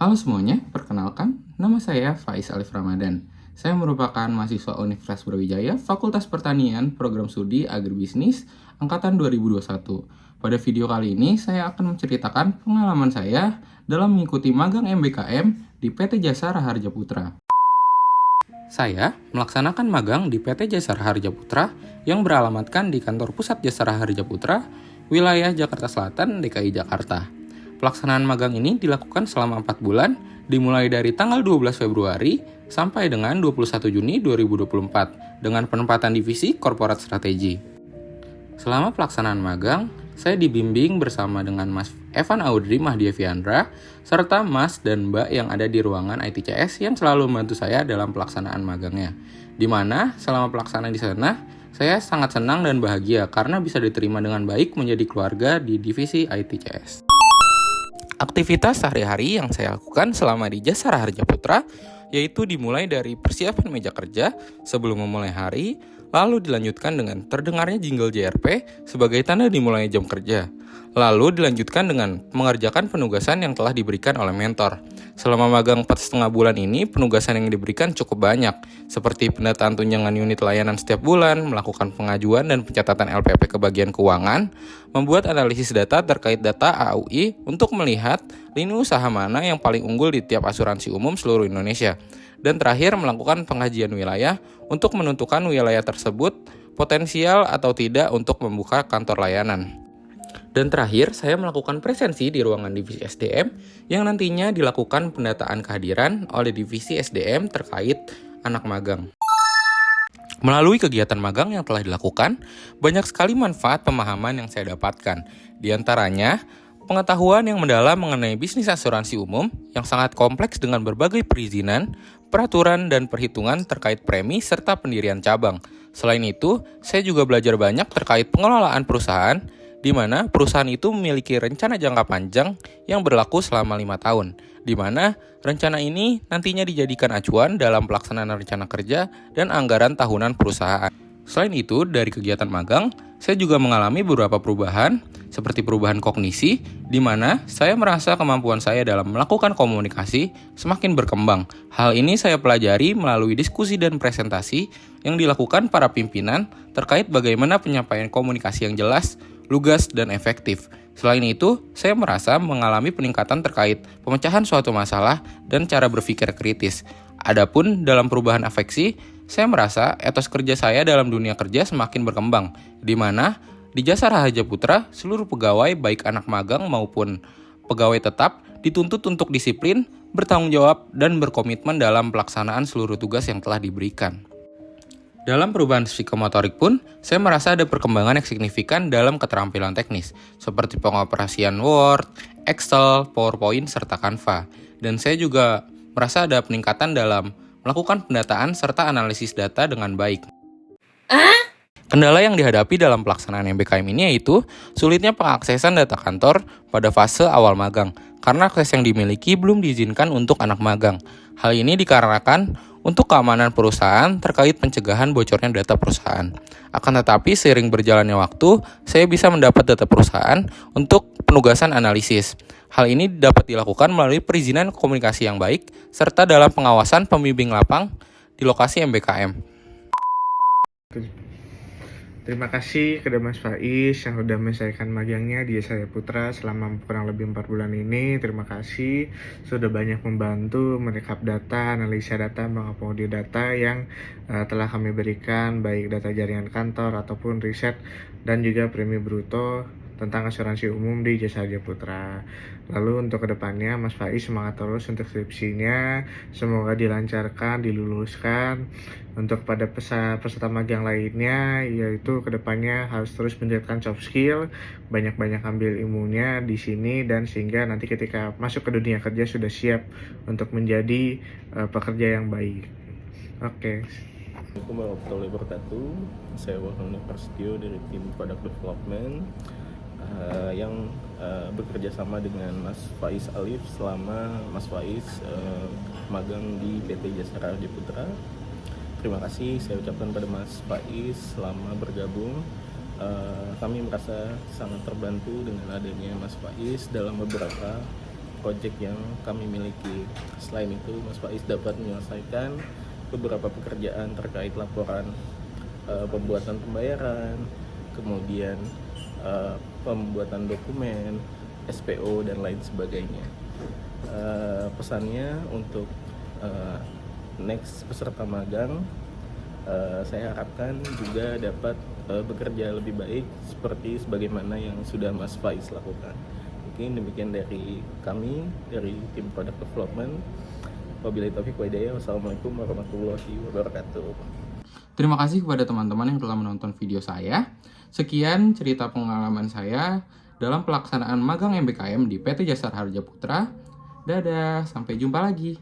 Halo semuanya, perkenalkan, nama saya Faiz Alif Ramadan. Saya merupakan mahasiswa Universitas Brawijaya, Fakultas Pertanian, Program Studi Agribisnis, Angkatan 2021. Pada video kali ini, saya akan menceritakan pengalaman saya dalam mengikuti magang MBKM di PT Jasa Raharja Putra. Saya melaksanakan magang di PT Jasa Raharja Putra yang beralamatkan di kantor pusat Jasa Raharja Putra, wilayah Jakarta Selatan, DKI Jakarta. Pelaksanaan magang ini dilakukan selama 4 bulan, dimulai dari tanggal 12 Februari sampai dengan 21 Juni 2024, dengan penempatan divisi Korporat Strategi. Selama pelaksanaan magang, saya dibimbing bersama dengan Mas Evan Audrey Mahdiaviandra, serta Mas dan Mbak yang ada di ruangan ITCS yang selalu membantu saya dalam pelaksanaan magangnya. Di mana selama pelaksanaan di sana, saya sangat senang dan bahagia karena bisa diterima dengan baik menjadi keluarga di divisi ITCS. Aktivitas sehari-hari yang saya lakukan selama di Jasa Raharja Putra yaitu dimulai dari persiapan meja kerja sebelum memulai hari, lalu dilanjutkan dengan terdengarnya jingle JRP sebagai tanda dimulai jam kerja. Lalu dilanjutkan dengan mengerjakan penugasan yang telah diberikan oleh mentor. Selama magang 4,5 bulan ini, penugasan yang diberikan cukup banyak, seperti pendataan tunjangan unit layanan setiap bulan, melakukan pengajuan dan pencatatan LPP ke bagian keuangan, membuat analisis data terkait data AUI untuk melihat lini usaha mana yang paling unggul di tiap asuransi umum seluruh Indonesia. Dan terakhir, melakukan pengkajian wilayah untuk menentukan wilayah tersebut potensial atau tidak untuk membuka kantor layanan. Dan terakhir, saya melakukan presensi di ruangan divisi SDM yang nantinya dilakukan pendataan kehadiran oleh divisi SDM terkait anak magang. Melalui kegiatan magang yang telah dilakukan, banyak sekali manfaat pemahaman yang saya dapatkan. Di antaranya, pengetahuan yang mendalam mengenai bisnis asuransi umum yang sangat kompleks dengan berbagai perizinan, peraturan, dan perhitungan terkait premi serta pendirian cabang. Selain itu, saya juga belajar banyak terkait pengelolaan perusahaan, di mana perusahaan itu memiliki rencana jangka panjang yang berlaku selama 5 tahun, di mana rencana ini nantinya dijadikan acuan dalam pelaksanaan rencana kerja dan anggaran tahunan perusahaan. Selain itu, dari kegiatan magang, saya juga mengalami beberapa perubahan, seperti perubahan kognisi, di mana saya merasa kemampuan saya dalam melakukan komunikasi semakin berkembang. Hal ini saya pelajari melalui diskusi dan presentasi yang dilakukan para pimpinan terkait bagaimana penyampaian komunikasi yang jelas, lugas, dan efektif. Selain itu, saya merasa mengalami peningkatan terkait pemecahan suatu masalah dan cara berpikir kritis. Adapun dalam perubahan afeksi, saya merasa etos kerja saya dalam dunia kerja semakin berkembang, di mana di Jasa Raharja Putra, seluruh pegawai baik anak magang maupun pegawai tetap dituntut untuk disiplin, bertanggung jawab, dan berkomitmen dalam pelaksanaan seluruh tugas yang telah diberikan. Dalam perubahan psikomotorik pun, saya merasa ada perkembangan yang signifikan dalam keterampilan teknis, seperti pengoperasian Word, Excel, PowerPoint, serta Canva. Dan saya juga merasa ada peningkatan dalam melakukan pendataan serta analisis data dengan baik. Kendala yang dihadapi dalam pelaksanaan MBKM ini yaitu sulitnya pengaksesan data kantor pada fase awal magang, karena akses yang dimiliki belum diizinkan untuk anak magang. Hal ini dikarenakan untuk keamanan perusahaan terkait pencegahan bocornya data perusahaan. Akan tetapi, seiring berjalannya waktu, saya bisa mendapat data perusahaan untuk penugasan analisis. Hal ini dapat dilakukan melalui perizinan komunikasi yang baik, serta dalam pengawasan pembimbing lapang di lokasi MBKM. Terima kasih kepada Mas Faiz yang sudah menyelesaikan magangnya di Jasa Raharja Putra selama kurang lebih 4 bulan ini. Terima kasih sudah banyak membantu merekap data, analisa data, mengakomodir data yang telah kami berikan, baik data jaringan kantor ataupun riset dan juga premi bruto tentang asuransi umum di Jasa Raharja Putra. Lalu untuk kedepannya Mas Faiz semangat terus untuk skripsinya, semoga dilancarkan, diluluskan. Untuk pada peserta magang lainnya, yaitu kedepannya harus terus meningkatkan soft skill, banyak-banyak ambil ilmunya di sini, dan sehingga nanti ketika masuk ke dunia kerja sudah siap untuk menjadi pekerja yang baik. Oke. Assalamualaikum warahmatullahi wabarakatuh. Saya Wahyudi Prasetyo dari tim Product Development yang bekerja sama dengan Mas Faiz Alif selama Mas Faiz magang di PT Jasa Raharja Putra. Terima kasih saya ucapkan pada Mas Faiz selama bergabung. Kami merasa sangat terbantu dengan adanya Mas Faiz dalam beberapa project yang kami miliki. Selain itu, Mas Faiz dapat menyelesaikan beberapa pekerjaan terkait laporan pembuatan pembayaran, kemudian pembuatan dokumen, SPO, dan lain sebagainya. Pesannya untuk next peserta magang, saya harapkan juga dapat bekerja lebih baik seperti sebagaimana yang sudah Mas Faiz lakukan. Mungkin demikian dari kami, dari tim Product Development. Wabillahi taufiq wa hidayah. Wassalamualaikum warahmatullahi wabarakatuh. Terima kasih kepada teman-teman yang telah menonton video saya. Sekian cerita pengalaman saya dalam pelaksanaan magang MBKM di PT Jasara Harja Putra. Dadah, sampai jumpa lagi.